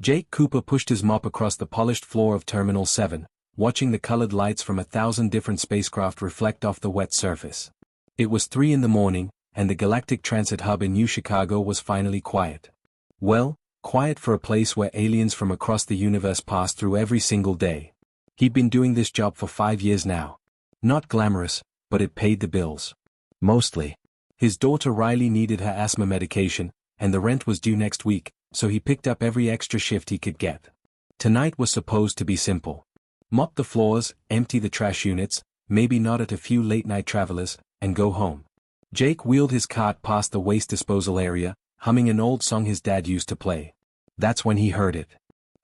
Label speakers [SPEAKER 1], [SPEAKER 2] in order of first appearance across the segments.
[SPEAKER 1] Jake Cooper pushed his mop across the polished floor of Terminal 7, watching the colored lights from 1,000 different spacecraft reflect off the wet surface. It was 3 in the morning, and the Galactic Transit Hub in New Chicago was finally quiet. Well, quiet for a place where aliens from across the universe pass through every single day. He'd been doing this job for 5 years now. Not glamorous, but it paid the bills. Mostly. His daughter Riley needed her asthma medication, and the rent was due next week, so he picked up every extra shift he could get. Tonight was supposed to be simple. Mop the floors, empty the trash units, maybe nod at a few late-night travelers, and go home. Jake wheeled his cart past the waste disposal area, humming an old song his dad used to play. That's when he heard it.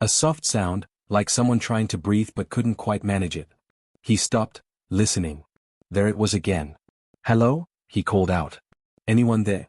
[SPEAKER 1] A soft sound, like someone trying to breathe but couldn't quite manage it. He stopped, listening. There it was again. "Hello?" he called out. "Anyone there?"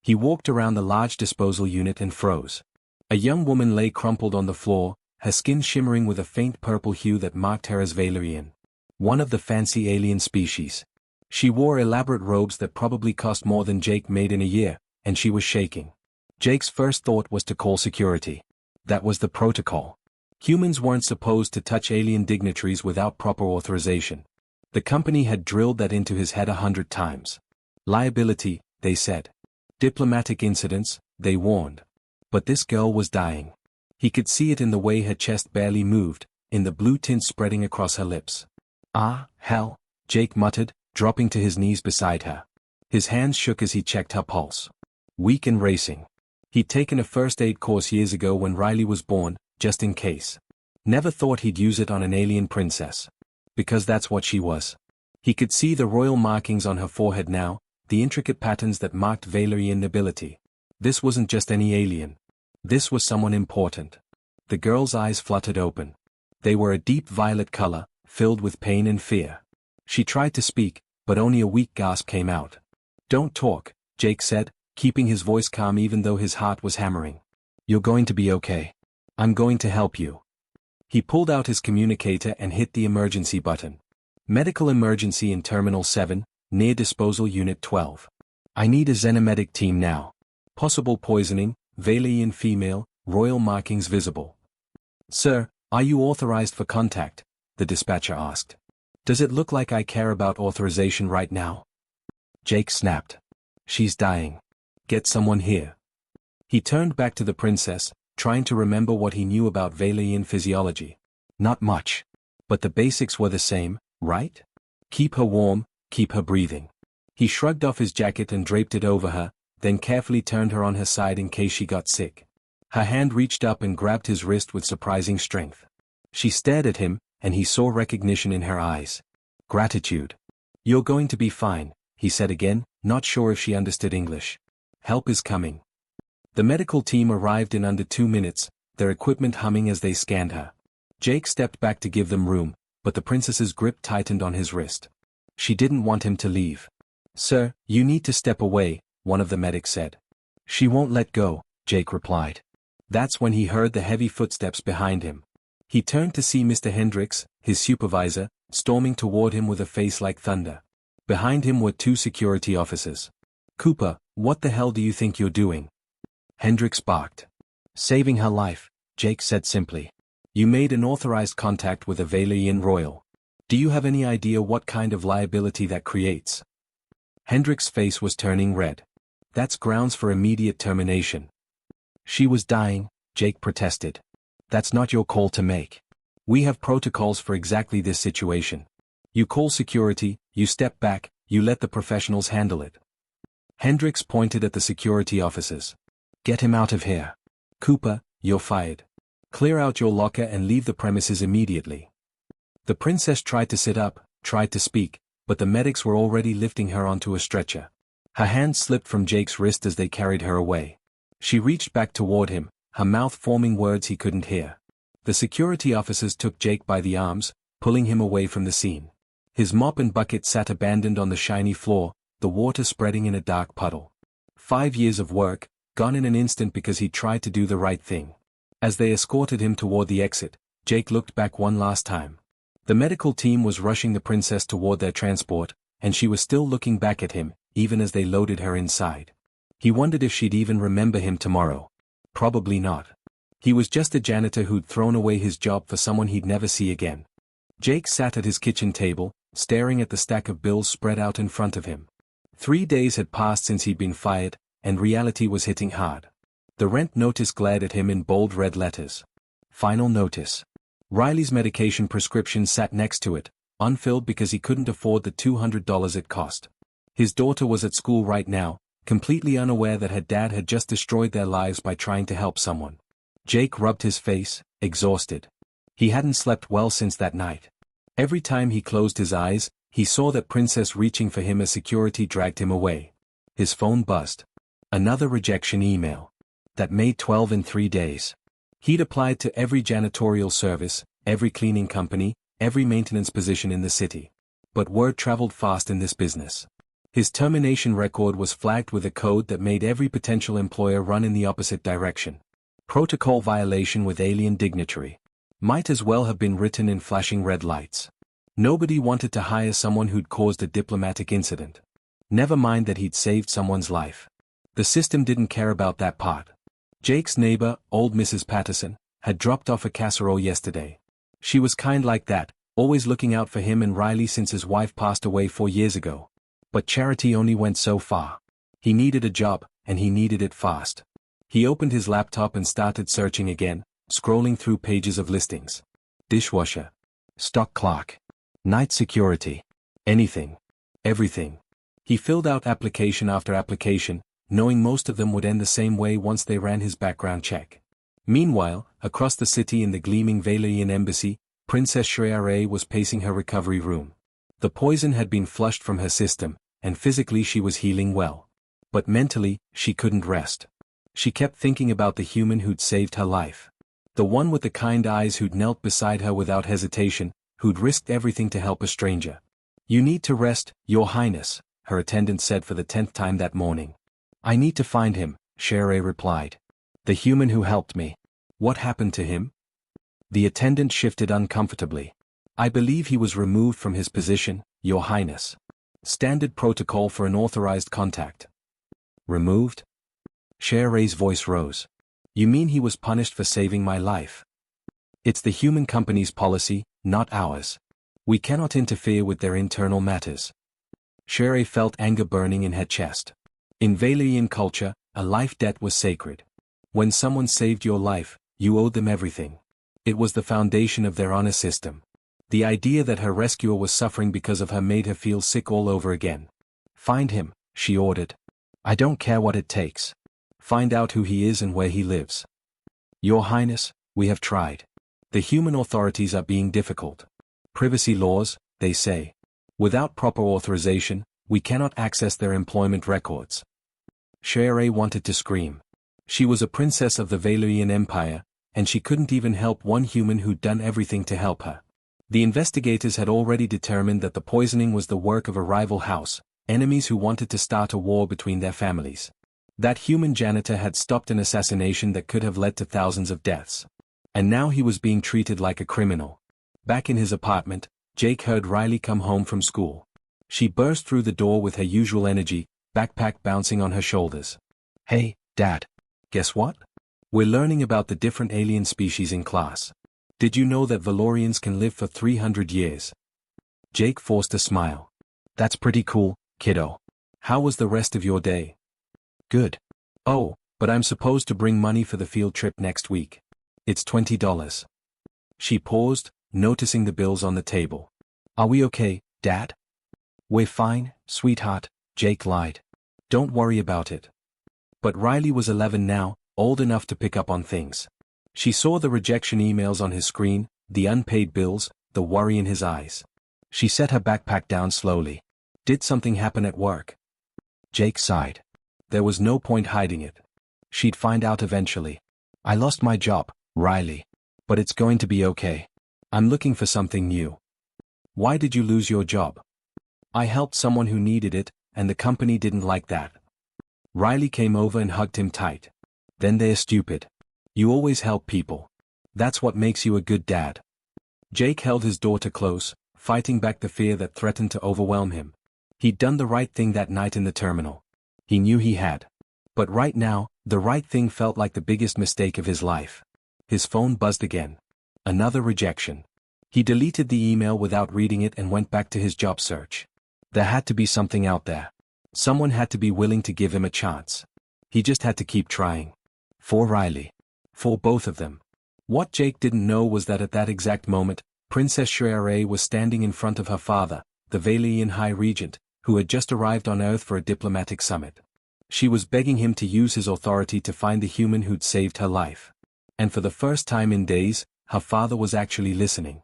[SPEAKER 1] He walked around the large disposal unit and froze. A young woman lay crumpled on the floor, her skin shimmering with a faint purple hue that marked her as Valerian. One of the fancy alien species. She wore elaborate robes that probably cost more than Jake made in a year, and she was shaking. Jake's first thought was to call security. That was the protocol. Humans weren't supposed to touch alien dignitaries without proper authorization. The company had drilled that into his head 100 times. Liability, they said. Diplomatic incidents, they warned. But this girl was dying. He could see it in the way her chest barely moved, in the blue tint spreading across her lips. "Ah, hell," Jake muttered, dropping to his knees beside her. His hands shook as he checked her pulse. Weak and racing. He'd taken a first aid course years ago when Riley was born, just in case. Never thought he'd use it on an alien princess. Because that's what she was. He could see the royal markings on her forehead now, the intricate patterns that marked Valerian nobility. This wasn't just any alien. This was someone important. The girl's eyes fluttered open. They were a deep violet color, filled with pain and fear. She tried to speak, but only a weak gasp came out. "Don't talk," Jake said, keeping his voice calm even though his heart was hammering. "You're going to be okay. I'm going to help you." He pulled out his communicator and hit the emergency button. "Medical emergency in Terminal 7, near Disposal Unit 12. I need a xenomedic team now. Possible poisoning, Valerian female, royal markings visible." "Sir, are you authorized for contact?" the dispatcher asked. "Does it look like I care about authorization right now?" Jake snapped. "She's dying. Get someone here." He turned back to the princess, trying to remember what he knew about Valerian physiology. Not much. But the basics were the same, right? Keep her warm, keep her breathing. He shrugged off his jacket and draped it over her, then carefully turned her on her side in case she got sick. Her hand reached up and grabbed his wrist with surprising strength. She stared at him, and he saw recognition in her eyes. Gratitude. "You're going to be fine," he said again, not sure if she understood English. "Help is coming." The medical team arrived in under 2 minutes, their equipment humming as they scanned her. Jake stepped back to give them room, but the princess's grip tightened on his wrist. She didn't want him to leave. "Sir, you need to step away," one of the medics said. "She won't let go," Jake replied. That's when he heard the heavy footsteps behind him. He turned to see Mr. Hendricks, his supervisor, storming toward him with a face like thunder. Behind him were 2 security officers. "Cooper, what the hell do you think you're doing?" Hendricks barked. "Saving her life," Jake said simply. "You made an authorized contact with a Valerian royal. Do you have any idea what kind of liability that creates?" Hendricks' face was turning red. "That's grounds for immediate termination." "She was dying," Jake protested. "That's not your call to make. We have protocols for exactly this situation. You call security, you step back, you let the professionals handle it." Hendricks pointed at the security officers. "Get him out of here. Cooper, you're fired. Clear out your locker and leave the premises immediately." The princess tried to sit up, tried to speak, but the medics were already lifting her onto a stretcher. Her hand slipped from Jake's wrist as they carried her away. She reached back toward him, her mouth forming words he couldn't hear. The security officers took Jake by the arms, pulling him away from the scene. His mop and bucket sat abandoned on the shiny floor, the water spreading in a dark puddle. 5 years of work, gone in an instant because he tried to do the right thing. As they escorted him toward the exit, Jake looked back one last time. The medical team was rushing the princess toward their transport, and she was still looking back at him, even as they loaded her inside. He wondered if she'd even remember him tomorrow. Probably not. He was just a janitor who'd thrown away his job for someone he'd never see again. Jake sat at his kitchen table, staring at the stack of bills spread out in front of him. 3 days had passed since he'd been fired, and reality was hitting hard. The rent notice glared at him in bold red letters. Final notice. Riley's medication prescription sat next to it, unfilled because he couldn't afford the $200 it cost. His daughter was at school right now, completely unaware that her dad had just destroyed their lives by trying to help someone. Jake rubbed his face, exhausted. He hadn't slept well since that night. Every time he closed his eyes, he saw that princess reaching for him as security dragged him away. His phone buzzed. Another rejection email. That made 12 in 3 days. He'd applied to every janitorial service, every cleaning company, every maintenance position in the city. But word traveled fast in this business. His termination record was flagged with a code that made every potential employer run in the opposite direction. Protocol violation with alien dignitary. Might as well have been written in flashing red lights. Nobody wanted to hire someone who'd caused a diplomatic incident. Never mind that he'd saved someone's life. The system didn't care about that part. Jake's neighbor, old Mrs. Patterson, had dropped off a casserole yesterday. She was kind like that, always looking out for him and Riley since his wife passed away 4 years ago. But charity only went so far. He needed a job, and he needed it fast. He opened his laptop and started searching again, scrolling through pages of listings. Dishwasher. Stock clerk. Night security. Anything. Everything. He filled out application after application, knowing most of them would end the same way once they ran his background check. Meanwhile, across the city in the gleaming Valerian embassy, Princess Shreya was pacing her recovery room. The poison had been flushed from her system, and physically she was healing well. But mentally, she couldn't rest. She kept thinking about the human who'd saved her life. The one with the kind eyes who'd knelt beside her without hesitation, who'd risked everything to help a stranger. "You need to rest, Your Highness," her attendant said for the 10th time that morning. "I need to find him," Shreya replied. "The human who helped me. What happened to him?" The attendant shifted uncomfortably. "I believe he was removed from his position, Your Highness. Standard protocol for an authorized contact." "Removed?" Shreya's voice rose. "You mean he was punished for saving my life?" "It's the human company's policy, not ours. We cannot interfere with their internal matters." Shreya felt anger burning in her chest. In Valerian culture, a life debt was sacred. When someone saved your life, you owed them everything. It was the foundation of their honor system. The idea that her rescuer was suffering because of her made her feel sick all over again. "Find him," she ordered. "I don't care what it takes. Find out who he is and where he lives." "Your Highness, we have tried. The human authorities are being difficult. Privacy laws, they say. Without proper authorization, we cannot access their employment records." Shreya wanted to scream. She was a princess of the Valerian Empire, and she couldn't even help one human who'd done everything to help her. The investigators had already determined that the poisoning was the work of a rival house, enemies who wanted to start a war between their families. That human janitor had stopped an assassination that could have led to thousands of deaths. And now he was being treated like a criminal. Back in his apartment, Jake heard Riley come home from school. She burst through the door with her usual energy, backpack bouncing on her shoulders. "Hey, Dad. Guess what? We're learning about the different alien species in class. Did you know that Valorians can live for 300 years? Jake forced a smile. "That's pretty cool, kiddo. How was the rest of your day?" "Good. Oh, but I'm supposed to bring money for the field trip next week. It's $20. She paused, noticing the bills on the table. "Are we okay, Dad?" "We're fine, sweetheart," Jake lied. "Don't worry about it." But Riley was 11 now, old enough to pick up on things. She saw the rejection emails on his screen, the unpaid bills, the worry in his eyes. She set her backpack down slowly. "Did something happen at work?" Jake sighed. There was no point hiding it. She'd find out eventually. "I lost my job, Riley. But it's going to be okay. I'm looking for something new." "Why did you lose your job?" "I helped someone who needed it, and the company didn't like that." Riley came over and hugged him tight. "Then they're stupid. You always help people. That's what makes you a good dad." Jake held his daughter close, fighting back the fear that threatened to overwhelm him. He'd done the right thing that night in the terminal. He knew he had. But right now, the right thing felt like the biggest mistake of his life. His phone buzzed again. Another rejection. He deleted the email without reading it and went back to his job search. There had to be something out there. Someone had to be willing to give him a chance. He just had to keep trying. For Riley. For both of them. What Jake didn't know was that at that exact moment, Princess Shrere was standing in front of her father, the Valyrian High Regent, who had just arrived on Earth for a diplomatic summit. She was begging him to use his authority to find the human who'd saved her life. And for the first time in days, her father was actually listening.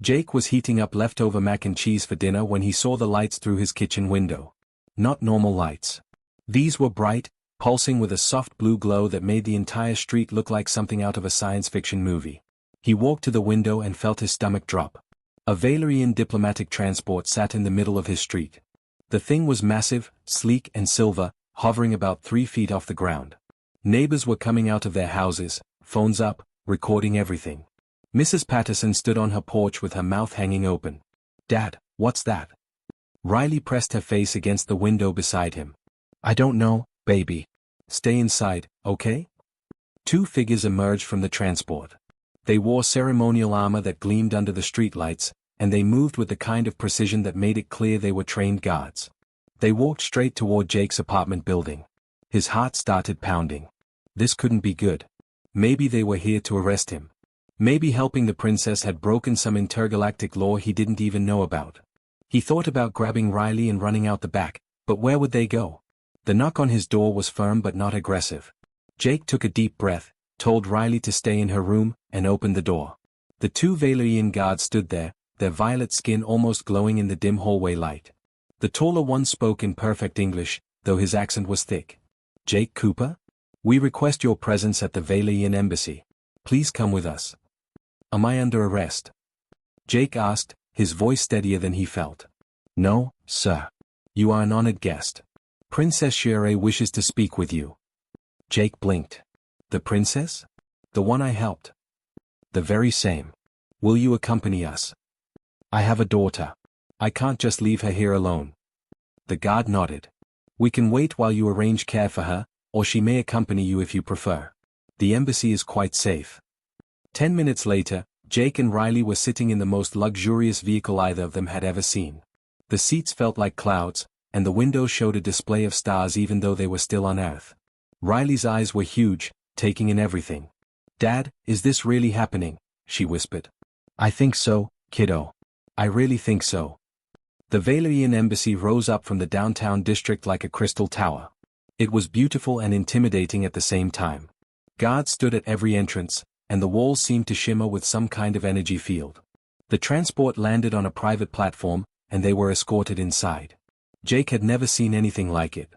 [SPEAKER 1] Jake was heating up leftover mac and cheese for dinner when he saw the lights through his kitchen window. Not normal lights. These were bright, pulsing with a soft blue glow that made the entire street look like something out of a science fiction movie. He walked to the window and felt his stomach drop. A Valyrian diplomatic transport sat in the middle of his street. The thing was massive, sleek and silver, hovering about 3 feet off the ground. Neighbors were coming out of their houses, phones up, recording everything. Mrs. Patterson stood on her porch with her mouth hanging open. "Dad, what's that?" Riley pressed her face against the window beside him. "I don't know, baby. Stay inside, okay?" 2 figures emerged from the transport. They wore ceremonial armor that gleamed under the streetlights, and they moved with the kind of precision that made it clear they were trained guards. They walked straight toward Jake's apartment building. His heart started pounding. This couldn't be good. Maybe they were here to arrest him. Maybe helping the princess had broken some intergalactic law he didn't even know about. He thought about grabbing Riley and running out the back, but where would they go? The knock on his door was firm but not aggressive. Jake took a deep breath, told Riley to stay in her room, and opened the door. The 2 Valyrian guards stood there, their violet skin almost glowing in the dim hallway light. The taller one spoke in perfect English, though his accent was thick. "Jake Cooper? We request your presence at the Valyrian embassy. Please come with us." "Am I under arrest?" Jake asked, his voice steadier than he felt. "No, sir. You are an honored guest. Princess Shrere wishes to speak with you." Jake blinked. "The princess? The one I helped?" "The very same. Will you accompany us?" "I have a daughter. I can't just leave her here alone." The guard nodded. "We can wait while you arrange care for her, or she may accompany you if you prefer. The embassy is quite safe." 10 minutes later, Jake and Riley were sitting in the most luxurious vehicle either of them had ever seen. The seats felt like clouds, and the windows showed a display of stars even though they were still on Earth. Riley's eyes were huge, taking in everything. "Dad, is this really happening?" she whispered. "I think so, kiddo. I really think so." The Valyrian embassy rose up from the downtown district like a crystal tower. It was beautiful and intimidating at the same time. Guards stood at every entrance, and the walls seemed to shimmer with some kind of energy field. The transport landed on a private platform, and they were escorted inside. Jake had never seen anything like it.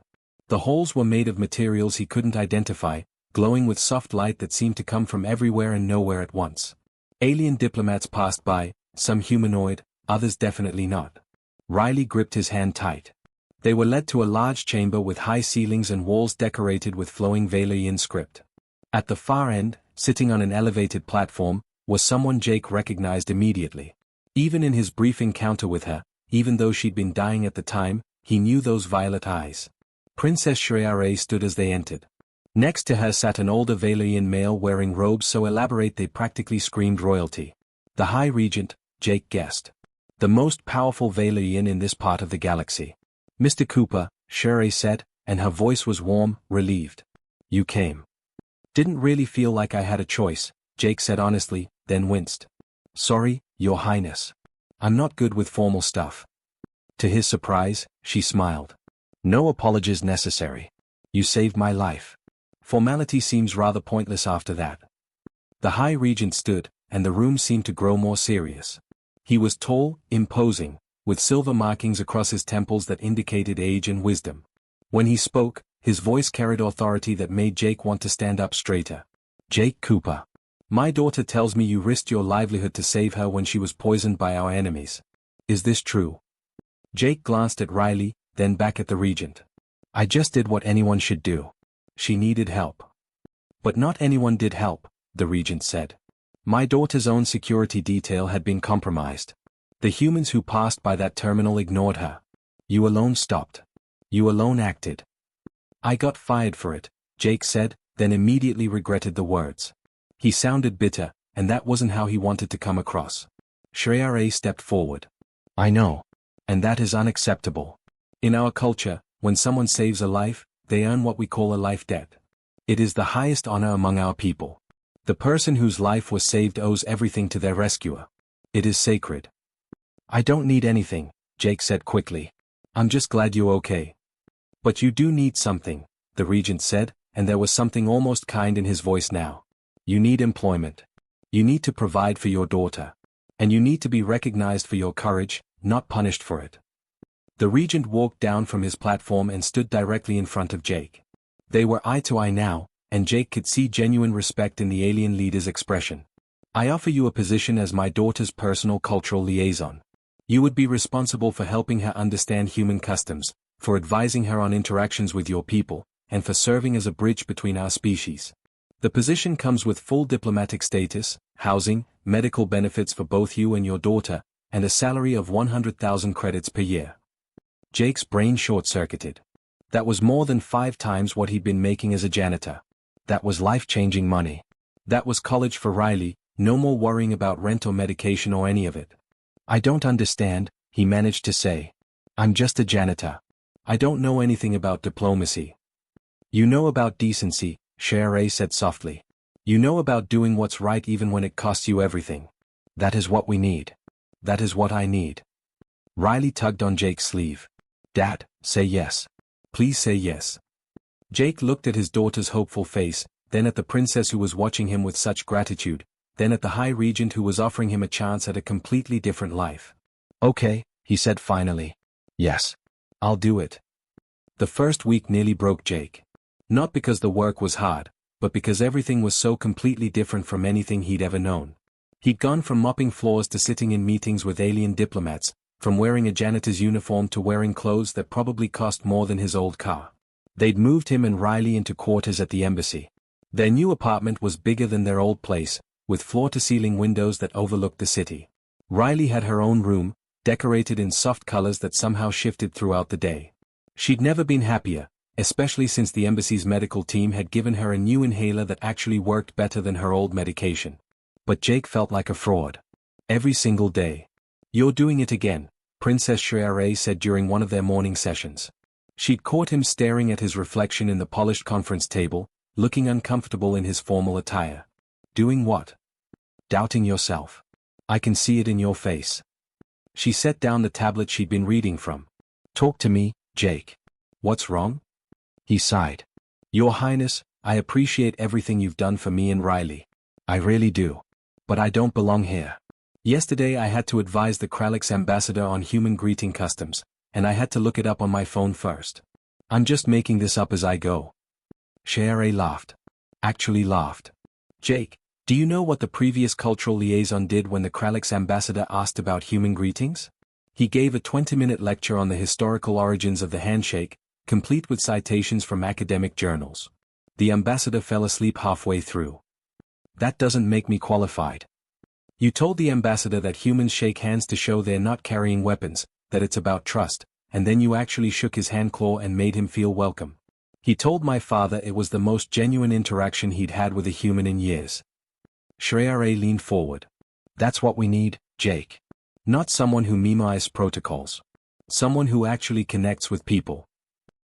[SPEAKER 1] The halls were made of materials he couldn't identify, glowing with soft light that seemed to come from everywhere and nowhere at once. Alien diplomats passed by, some humanoid, others definitely not. Riley gripped his hand tight. They were led to a large chamber with high ceilings and walls decorated with flowing Valyrian script. At the far end, sitting on an elevated platform, was someone Jake recognized immediately. Even in his brief encounter with her, even though she'd been dying at the time, he knew those violet eyes. Princess Shrere stood as they entered. Next to her sat an older Valyrian male wearing robes so elaborate they practically screamed royalty. The High Regent, Jake guessed. The most powerful Valyrian in this part of the galaxy. "Mr. Cooper," Shrere said, and her voice was warm, relieved. "You came." "Didn't really feel like I had a choice," Jake said honestly, then winced. "Sorry, Your Highness. I'm not good with formal stuff." To his surprise, she smiled. "No apologies necessary. You saved my life. Formality seems rather pointless after that." The High Regent stood, and the room seemed to grow more serious. He was tall, imposing, with silver markings across his temples that indicated age and wisdom. When he spoke, his voice carried authority that made Jake want to stand up straighter. "Jake Cooper. My daughter tells me you risked your livelihood to save her when she was poisoned by our enemies. Is this true?" Jake glanced at Riley, then back at the Regent. "I just did what anyone should do. She needed help." "But not anyone did help," the Regent said. "My daughter's own security detail had been compromised. The humans who passed by that terminal ignored her. You alone stopped. You alone acted." "I got fired for it," Jake said, then immediately regretted the words. He sounded bitter, and that wasn't how he wanted to come across. Shreya stepped forward. I know. And that is unacceptable. In our culture, when someone saves a life, they earn what we call a life debt. It is the highest honor among our people. The person whose life was saved owes everything to their rescuer. It is sacred. I don't need anything, Jake said quickly. I'm just glad you're okay. But you do need something, the regent said, and there was something almost kind in his voice now. You need employment. You need to provide for your daughter. And you need to be recognized for your courage, not punished for it. The regent walked down from his platform and stood directly in front of Jake. They were eye to eye now, and Jake could see genuine respect in the alien leader's expression. I offer you a position as my daughter's personal cultural liaison. You would be responsible for helping her understand human customs, for advising her on interactions with your people, and for serving as a bridge between our species. The position comes with full diplomatic status, housing, medical benefits for both you and your daughter, and a salary of 100,000 credits per year. Jake's brain short-circuited. That was more than 5 times what he'd been making as a janitor. That was life-changing money. That was college for Riley, no more worrying about rent or medication or any of it. I don't understand, he managed to say. I'm just a janitor. I don't know anything about diplomacy. You know about decency, Shreya said softly. You know about doing what's right even when it costs you everything. That is what we need. That is what I need. Riley tugged on Jake's sleeve. Dad, say yes. Please say yes. Jake looked at his daughter's hopeful face, then at the princess who was watching him with such gratitude, then at the High Regent who was offering him a chance at a completely different life. Okay, he said finally. Yes. I'll do it. The first week nearly broke Jake. Not because the work was hard, but because everything was so completely different from anything he'd ever known. He'd gone from mopping floors to sitting in meetings with alien diplomats, from wearing a janitor's uniform to wearing clothes that probably cost more than his old car. They'd moved him and Riley into quarters at the embassy. Their new apartment was bigger than their old place, with floor-to-ceiling windows that overlooked the city. Riley had her own room, decorated in soft colors that somehow shifted throughout the day. She'd never been happier, especially since the embassy's medical team had given her a new inhaler that actually worked better than her old medication. But Jake felt like a fraud. Every single day. You're doing it again, Princess Shreya said during one of their morning sessions. She'd caught him staring at his reflection in the polished conference table, looking uncomfortable in his formal attire. Doing what? Doubting yourself. I can see it in your face. She set down the tablet she'd been reading from. Talk to me, Jake. What's wrong? He sighed. Your Highness, I appreciate everything you've done for me and Riley. I really do. But I don't belong here. Yesterday I had to advise the Kralix ambassador on human greeting customs, and I had to look it up on my phone first. I'm just making this up as I go. Shreya laughed. Actually laughed. Jake, do you know what the previous cultural liaison did when the Kralix ambassador asked about human greetings? He gave a 20-minute lecture on the historical origins of the handshake, complete with citations from academic journals. The ambassador fell asleep halfway through. That doesn't make me qualified. You told the ambassador that humans shake hands to show they're not carrying weapons, that it's about trust, and then you actually shook his hand claw and made him feel welcome. He told my father it was the most genuine interaction he'd had with a human in years. Shreya leaned forward. That's what we need, Jake. Not someone who memorizes protocols. Someone who actually connects with people.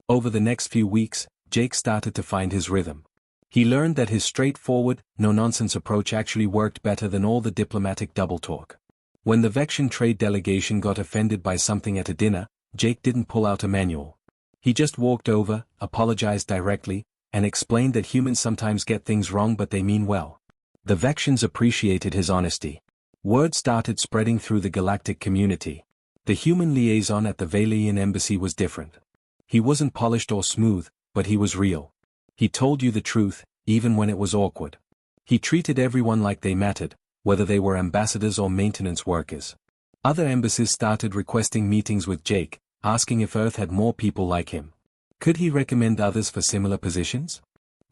[SPEAKER 1] Over the next few weeks, Jake started to find his rhythm. He learned that his straightforward, no-nonsense approach actually worked better than all the diplomatic double-talk. When the Vexian trade delegation got offended by something at a dinner, Jake didn't pull out a manual. He just walked over, apologized directly, and explained that humans sometimes get things wrong but they mean well. The Vexians appreciated his honesty. Word started spreading through the galactic community. The human liaison at the Valian embassy was different. He wasn't polished or smooth, but he was real. He told you the truth, even when it was awkward. He treated everyone like they mattered, whether they were ambassadors or maintenance workers. Other embassies started requesting meetings with Jake, asking if Earth had more people like him. Could he recommend others for similar positions?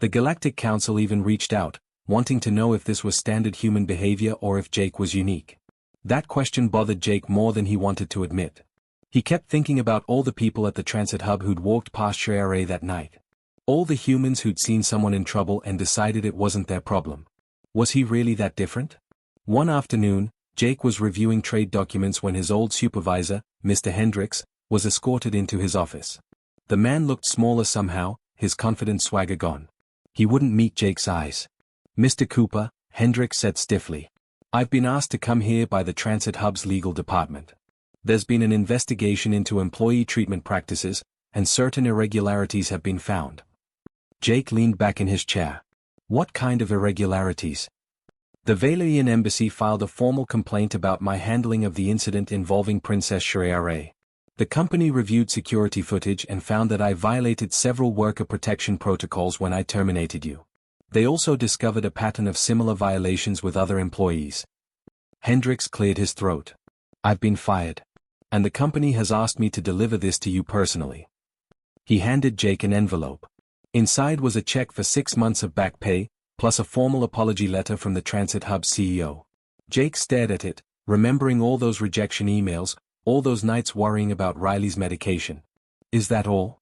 [SPEAKER 1] The Galactic Council even reached out, wanting to know if this was standard human behavior or if Jake was unique. That question bothered Jake more than he wanted to admit. He kept thinking about all the people at the transit hub who'd walked past Shreya that night. All the humans who'd seen someone in trouble and decided it wasn't their problem. Was he really that different? One afternoon, Jake was reviewing trade documents when his old supervisor, Mr. Hendricks, was escorted into his office. The man looked smaller somehow, his confident swagger gone. He wouldn't meet Jake's eyes. "Mr. Cooper," Hendricks said stiffly. "I've been asked to come here by the Transit Hub's legal department. There's been an investigation into employee treatment practices, and certain irregularities have been found." Jake leaned back in his chair. "What kind of irregularities?" "The Valerian embassy filed a formal complaint about my handling of the incident involving Princess Shreya. The company reviewed security footage and found that I violated several worker protection protocols when I terminated you. They also discovered a pattern of similar violations with other employees." Hendricks cleared his throat. "I've been fired. And the company has asked me to deliver this to you personally." He handed Jake an envelope. Inside was a check for 6 months of back pay, plus a formal apology letter from the Transit Hub CEO. Jake stared at it, remembering all those rejection emails, all those nights worrying about Riley's medication. "Is that all?"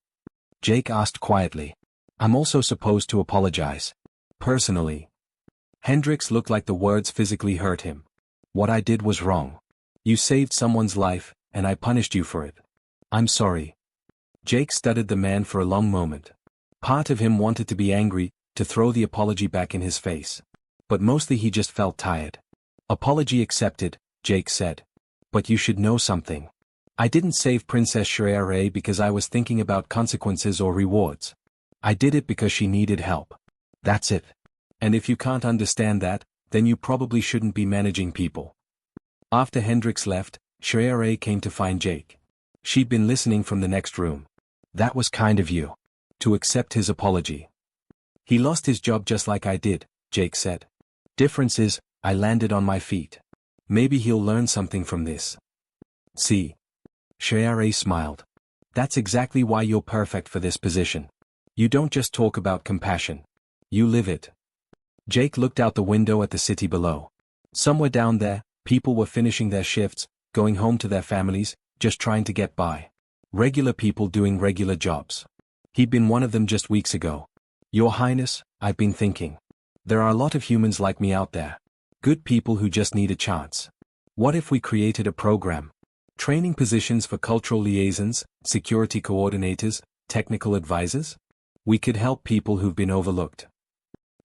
[SPEAKER 1] Jake asked quietly. "I'm also supposed to apologize. Personally." Hendricks looked like the words physically hurt him. "What I did was wrong. You saved someone's life, and I punished you for it. I'm sorry." Jake studied the man for a long moment. Part of him wanted to be angry, to throw the apology back in his face. But mostly he just felt tired. "Apology accepted," Jake said. "But you should know something. I didn't save Princess Shreya because I was thinking about consequences or rewards. I did it because she needed help. That's it. And if you can't understand that, then you probably shouldn't be managing people." After Hendricks left, Shreya came to find Jake. She'd been listening from the next room. "That was kind of you. To accept his apology." "He lost his job just like I did," Jake said. "Difference is, I landed on my feet. Maybe he'll learn something from this." "See?" Shreya smiled. "That's exactly why you're perfect for this position. You don't just talk about compassion. You live it." Jake looked out the window at the city below. Somewhere down there, people were finishing their shifts, going home to their families, just trying to get by. Regular people doing regular jobs. He'd been one of them just weeks ago. "Your Highness, I've been thinking. There are a lot of humans like me out there. Good people who just need a chance. What if we created a program? Training positions for cultural liaisons, security coordinators, technical advisors? We could help people who've been overlooked."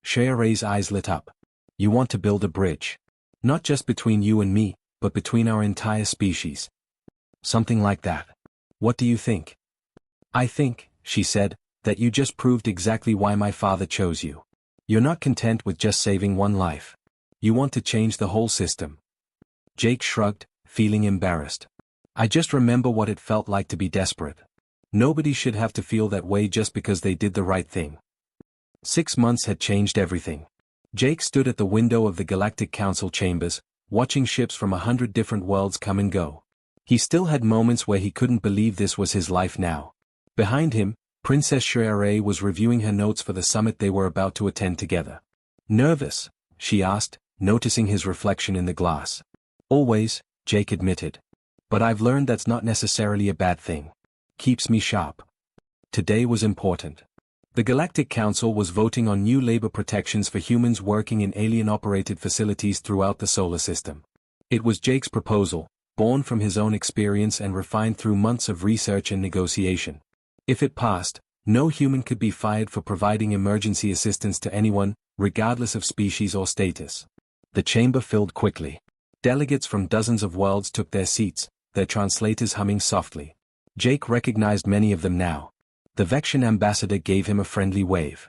[SPEAKER 1] Shreya's eyes lit up. "You want to build a bridge? Not just between you and me, but between our entire species. Something like that. What do you think?" "I think," she said, "that you just proved exactly why my father chose you. You're not content with just saving one life. You want to change the whole system." Jake shrugged, feeling embarrassed. "I just remember what it felt like to be desperate. Nobody should have to feel that way just because they did the right thing." 6 months had changed everything. Jake stood at the window of the Galactic Council chambers, watching ships from 100 different worlds come and go. He still had moments where he couldn't believe this was his life now. Behind him, Princess Shreya was reviewing her notes for the summit they were about to attend together. "Nervous?" she asked, noticing his reflection in the glass. "Always," Jake admitted. "But I've learned that's not necessarily a bad thing. Keeps me sharp." Today was important. The Galactic Council was voting on new labor protections for humans working in alien-operated facilities throughout the solar system. It was Jake's proposal, born from his own experience and refined through months of research and negotiation. If it passed, no human could be fired for providing emergency assistance to anyone, regardless of species or status. The chamber filled quickly. Delegates from dozens of worlds took their seats, their translators humming softly. Jake recognized many of them now. The Vexian ambassador gave him a friendly wave.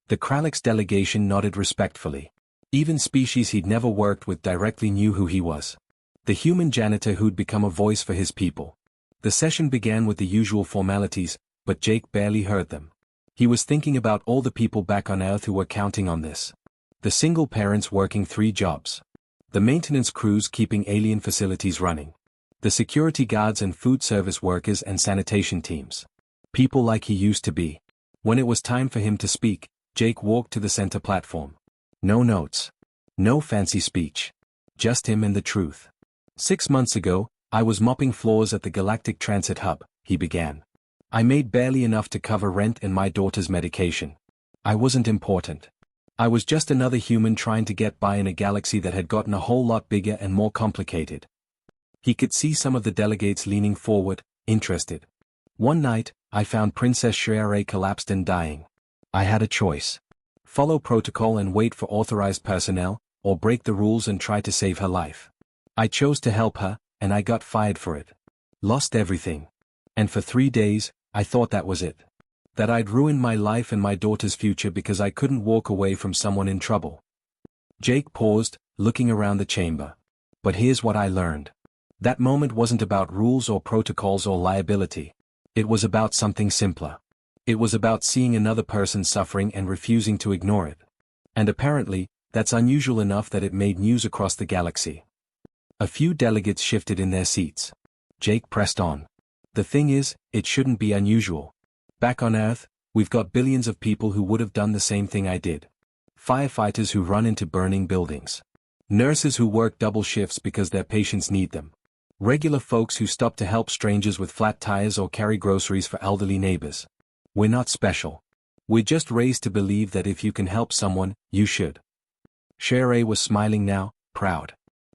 [SPEAKER 1] The Kralix delegation nodded respectfully. Even species he'd never worked with directly knew who he was. The human janitor who'd become a voice for his people. The session began with the usual formalities, but Jake barely heard them. He was thinking about all the people back on Earth who were counting on this. The single parents working 3 jobs. The maintenance crews keeping alien facilities running. The security guards and food service workers and sanitation teams. People like he used to be. When it was time for him to speak, Jake walked to the center platform. No notes. No fancy speech. Just him and the truth. 6 months ago, I was mopping floors at the Galactic Transit Hub, he began. I made barely enough to cover rent and my daughter's medication. I wasn't important. I was just another human trying to get by in a galaxy that had gotten a whole lot bigger and more complicated. He could see some of the delegates leaning forward, interested. One night, I found Princess Shere collapsed and dying. I had a choice. Follow protocol and wait for authorized personnel, or break the rules and try to save her life. I chose to help her, and I got fired for it. Lost everything. And for 3 days, I thought that was it. That I'd ruined my life and my daughter's future because I couldn't walk away from someone in trouble. Jake paused, looking around the chamber. But here's what I learned. That moment wasn't about rules or protocols or liability. It was about something simpler. It was about seeing another person suffering and refusing to ignore it. And apparently, that's unusual enough that it made news across the galaxy. A few delegates shifted in their seats. Jake pressed on. The thing is, it shouldn't be unusual. Back on Earth, we've got billions of people who would have done the same thing I did. Firefighters who run into burning buildings. Nurses who work double shifts because their patients need them. Regular folks who stop to help strangers with flat tires or carry groceries for elderly neighbors. We're not special. We're just raised to believe that if you can help someone, you should. Shere was smiling now, proud.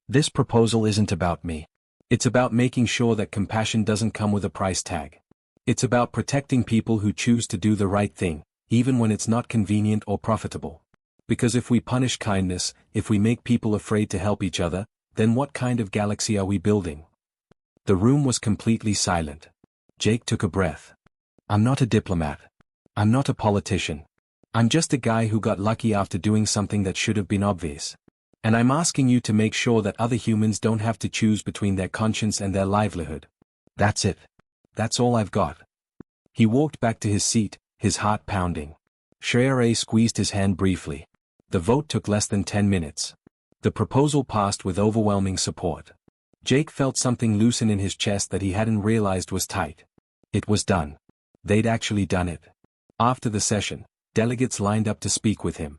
[SPEAKER 1] This proposal isn't about me. It's about making sure that compassion doesn't come with a price tag. It's about protecting people who choose to do the right thing, even when it's not convenient or profitable. Because if we punish kindness, if we make people afraid to help each other, then what kind of galaxy are we building? The room was completely silent. Jake took a breath. I'm not a diplomat. I'm not a politician. I'm just a guy who got lucky after doing something that should have been obvious. And I'm asking you to make sure that other humans don't have to choose between their conscience and their livelihood. That's it. That's all I've got. He walked back to his seat, his heart pounding. Shere squeezed his hand briefly. The vote took less than 10 minutes. The proposal passed with overwhelming support. Jake felt something loosen in his chest that he hadn't realized was tight. It was done. They'd actually done it. After the session, delegates lined up to speak with him.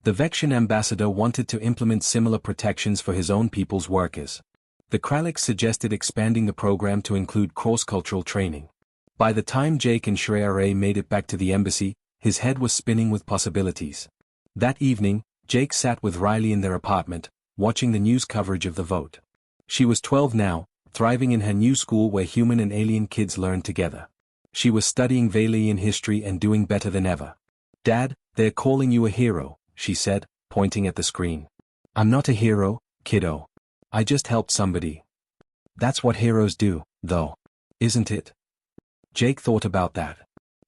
[SPEAKER 1] The Vexian ambassador wanted to implement similar protections for his own people's workers. The Kralliks suggested expanding the program to include cross-cultural training. By the time Jake and Shere made it back to the embassy, his head was spinning with possibilities. That evening, Jake sat with Riley in their apartment, watching the news coverage of the vote. She was 12 now, thriving in her new school where human and alien kids learned together. She was studying Vailian history and doing better than ever. Dad, they're calling you a hero, she said, pointing at the screen. I'm not a hero, kiddo. I just helped somebody. That's what heroes do, though. Isn't it? Jake thought about that.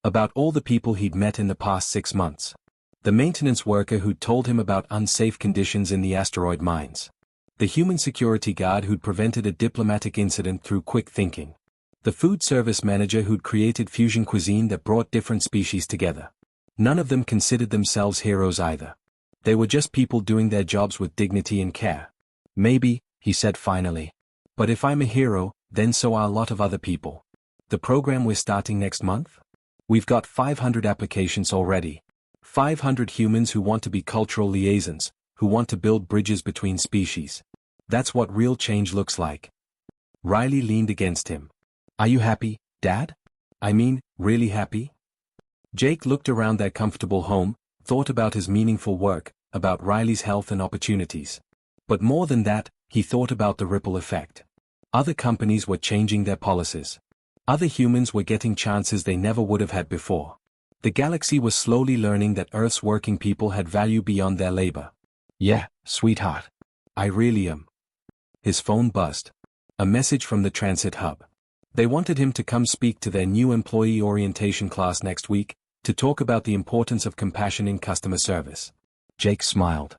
[SPEAKER 1] About all the people he'd met in the past 6 months. The maintenance worker who'd told him about unsafe conditions in the asteroid mines. The human security guard who'd prevented a diplomatic incident through quick thinking. The food service manager who'd created fusion cuisine that brought different species together. None of them considered themselves heroes either. They were just people doing their jobs with dignity and care. Maybe, he said finally. But if I'm a hero, then so are a lot of other people. The program we're starting next month? We've got 500 applications already. 500 humans who want to be cultural liaisons, who want to build bridges between species. That's what real change looks like. Riley leaned against him. Are you happy, Dad? I mean, really happy? Jake looked around their comfortable home, thought about his meaningful work, about Riley's health and opportunities. But more than that, he thought about the ripple effect. Other companies were changing their policies. Other humans were getting chances they never would have had before. The galaxy was slowly learning that Earth's working people had value beyond their labor. Yeah, sweetheart. I really am. His phone buzzed. A message from the transit hub. They wanted him to come speak to their new employee orientation class next week, to talk about the importance of compassion in customer service. Jake smiled.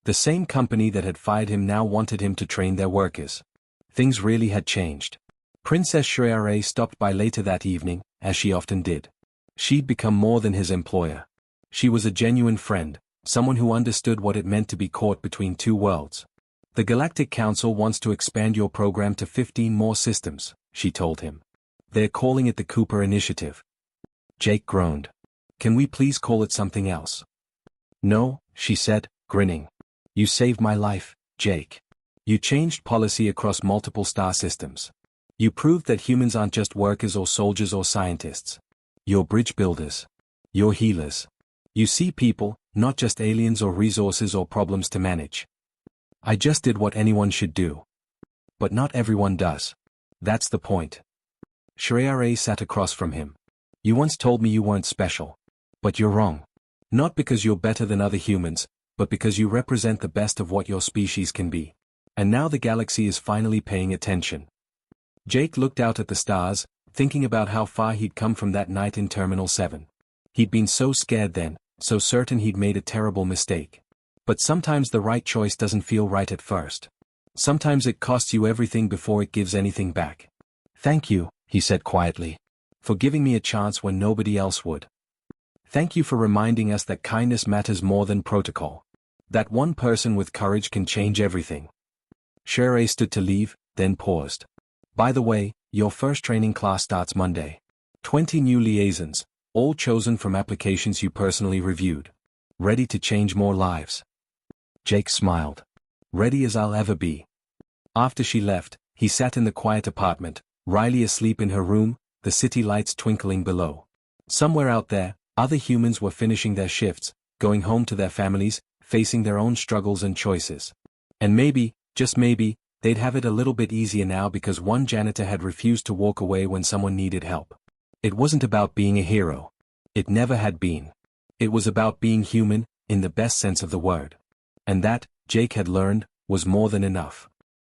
[SPEAKER 1] The same company that had fired him now wanted him to train their workers. Things really had changed. Princess Shere stopped by later that evening, as she often did. She'd become more than his employer. She was a genuine friend, someone who understood what it meant to be caught between two worlds. The Galactic Council wants to expand your program to 15 more systems, she told him. They're calling it the Cooper Initiative. Jake groaned. Can we please call it something else? No, she said, grinning. You saved my life, Jake. You changed policy across multiple star systems. You proved that humans aren't just workers or soldiers or scientists. You're bridge builders. You're healers. You see people, not just aliens or resources or problems to manage. I just did what anyone should do. But not everyone does. That's the point. Shreya sat across from him. You once told me you weren't special. But you're wrong. Not because you're better than other humans, but because you represent the best of what your species can be. And now the galaxy is finally paying attention. Jake looked out at the stars, thinking about how far he'd come from that night in Terminal 7. He'd been so scared then, so certain he'd made a terrible mistake. But sometimes the right choice doesn't feel right at first. Sometimes it costs you everything before it gives anything back. Thank you, he said quietly, for giving me a chance when nobody else would. Thank you for reminding us that kindness matters more than protocol. That one person with courage can change everything. Shreya stood to leave, then paused. By the way, your first training class starts Monday. 20 new liaisons, all chosen from applications you personally reviewed. Ready to change more lives. Jake smiled. Ready as I'll ever be. After she left, he sat in the quiet apartment, Riley asleep in her room, the city lights twinkling below. Somewhere out there, other humans were finishing their shifts, going home to their families, facing their own struggles and choices. And maybe, just maybe, they'd have it a little bit easier now because one janitor had refused to walk away when someone needed help. It wasn't about being a hero. It never had been. It was about being human, in the best sense of the word. And that, Jake had learned, was more than enough.